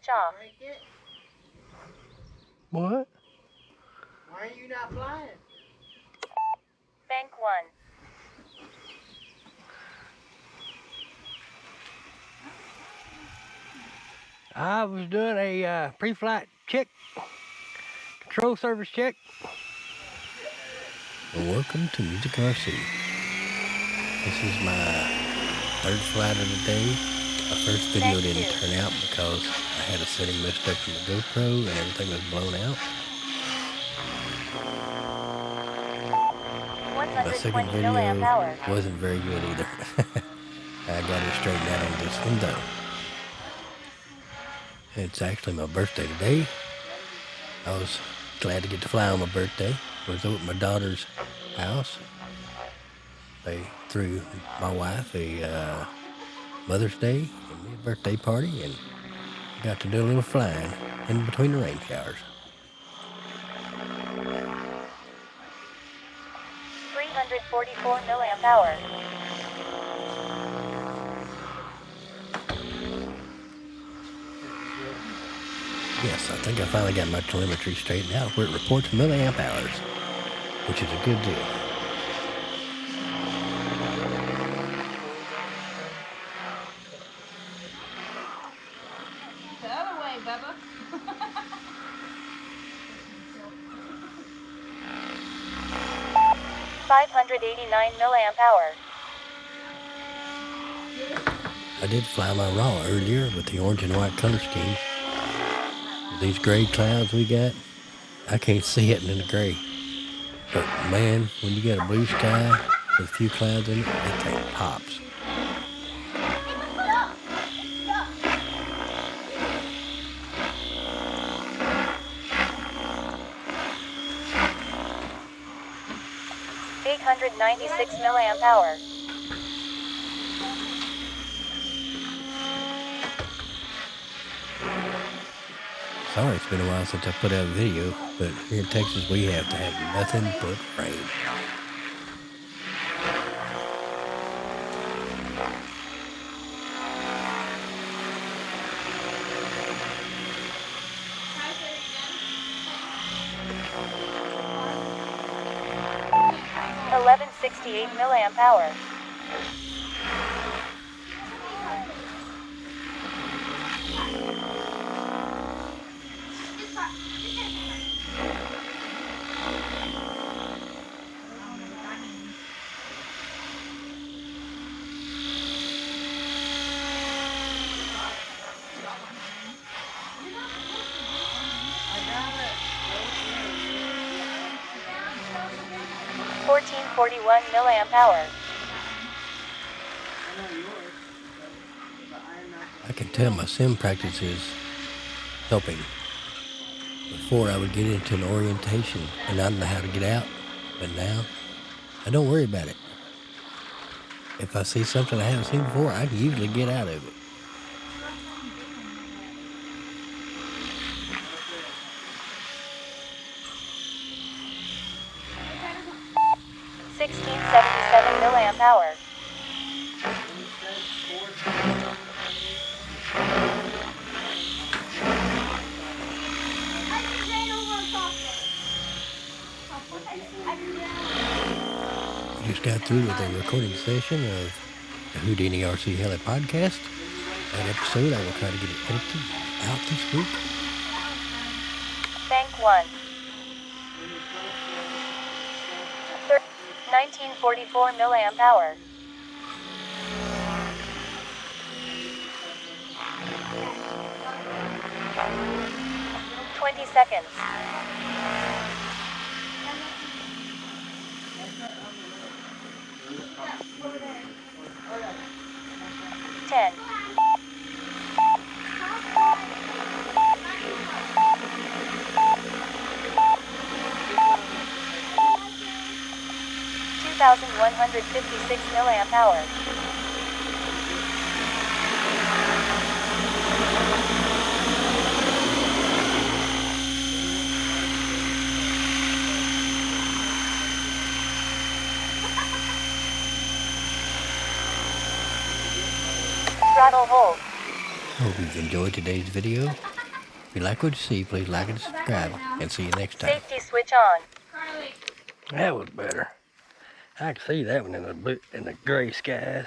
Switch off. What? Why are you not flying? Bank 1. I was doing a pre-flight check, control service check. Welcome to Music RC. This is my third flight of the day. My first video didn't turn out because I had a setting messed up from the GoPro and everything was blown out. My second video wasn't very good either. I got it straightened out on this one though. It's actually my birthday today. I was glad to get to fly on my birthday. I was over at my daughter's house. They threw my wife a Mother's Day and me a birthday party, and got to do a little flying in between the rain showers. 344 milliamp hour. Yes, I think I finally got my telemetry straightened out where it reports milliamp hours, which is a good deal. The other way, Bubba. 589 milliamp hour. I did fly my raw earlier with the orange and white color scheme. These gray clouds we got, I can't see it in the gray. But man, when you got a blue sky with a few clouds in it, that thing pops. $896 milliamp hour. Sorry, it's been a while since I put out a video, but here in Texas we have to have nothing but rain. $1168 milliamp hour. $1441 milliamp hour. I can tell my sim practice is helping. Before I would get into an orientation and not know how to get out, but now I don't worry about it. If I see something I haven't seen before, I can usually get out of it. $1677 milliamp hour. We just got through with a recording session of the Houdini RC Heli podcast. That episode, I will try to get it edited out this week. Bank 1. 1944 milliamp hour. $20 seconds. 10. 2,156 milliamp hour. Throttle hold. Hope you've enjoyed today's video. If you like what you see, please like and subscribe, and see you next time. Safety switch on. That was better. I can see that one in the gray skies.